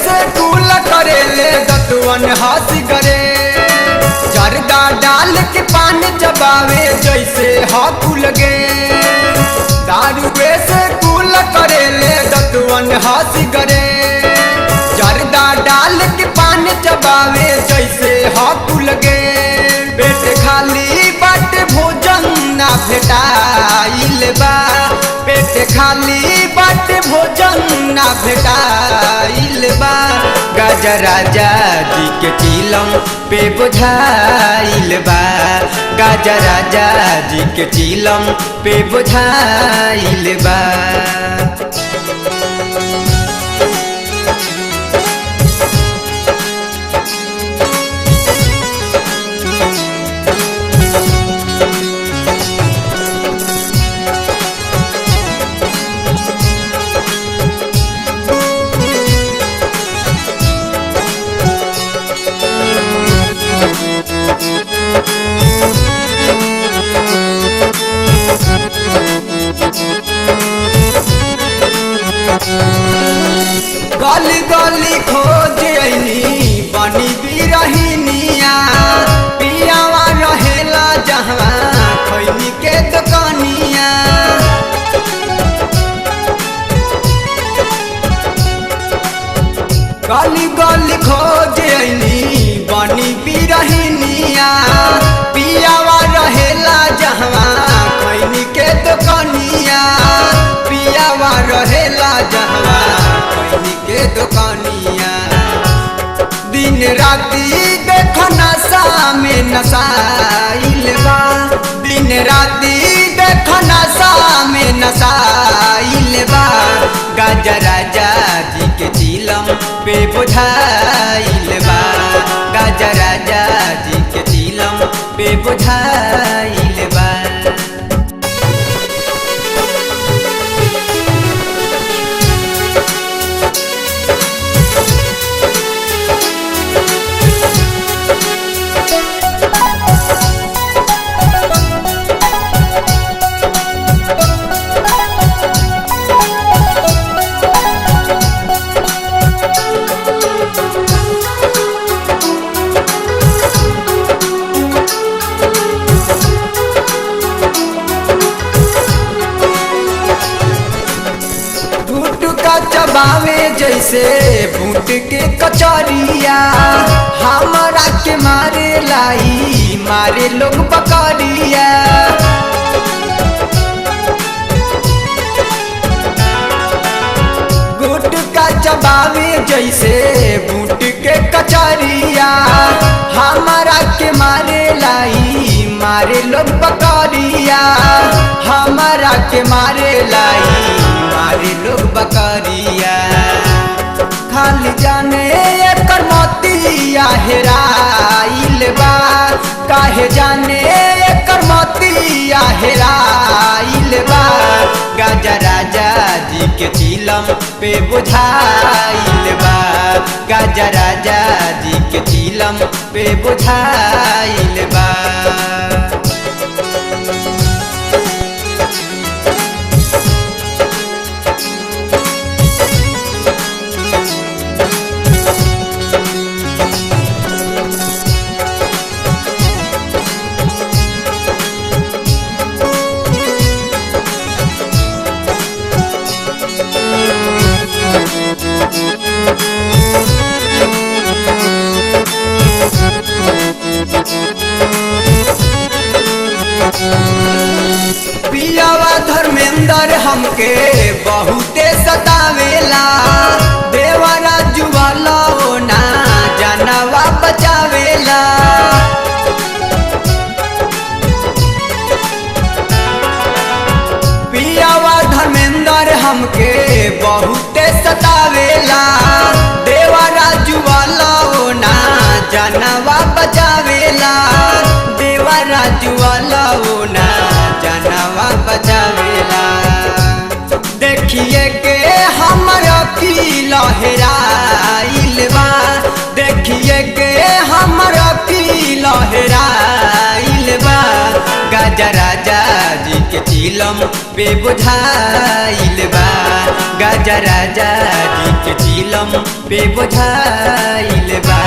से कुल करे ले दतवन हंस करे, जर्दा डाल के पान चबावे जैसे हाथ लगे। दारुए से कुल करे ले दतवन हंस करे, जर्दा डाल के पान चबावे जैसे हाथ लगे। पेट खाली बाट भोजन ना भेटाइल बा, पेट खाली बाट भोजन ना भेटाइल बा। गाजा राजा जी के चिलम पे बुझाइल बा, गाजा राजा जी के चिलम पे बुझाइल बा। गली गली खोज अइनी बनी बिरहिनिया, पियावा रहेला जहाँ खैनी के दुकानिया। गली गली खोज अइनी बनी बिरहिनिया, पियावा रहेला जहाँ खैनी के दुकानिया, पियावा रहेला जहाँ के दुकानिया। दिन राती देख नशा में नशाइल बा, दिन राती देख नशा में नशाइल बा। गाजा राजा जी के चिलम पे बुझाइल बा, गाजा राजा जी के चिलम पे बुझाइल बा। चबावे जैसे भूट के कचरिया, हमारा के मारे लाई मारे लोग बकरिया। गुटका चबावे जैसे भूट के कचरिया, हमारा के मारे लाई मारे लोग बकरिया, हमारा के मारे लाई मारे लोग बकरिया। खाली जाने एकर मोतिया हेराइल बा, काहे जाने एकर मोतिया हेराइल बा। गाजा राजा जी के चिलम पे बुझाइल बा, गाजा राजा जी के चिलम पे बुझाइल बा। पियावा धर्मेंद्र हमके बहुते सतावेला, देवरा जुवाला ना जानवा बचावेला। पियावा धर्मेंद्र हमके बहुते सतावेला, देवरा जुवाला ना जानवा बचावेला, देवरा जुवाला ना जानवा बचावेला। देखिए के हमरा की लहराइल बा, देखिए के हमरा की लहराइल बा। गाजा राजा जी के चिलम पे बुझाइल बा, गाजा राजा जी के चिलम पे बोझाइल बा।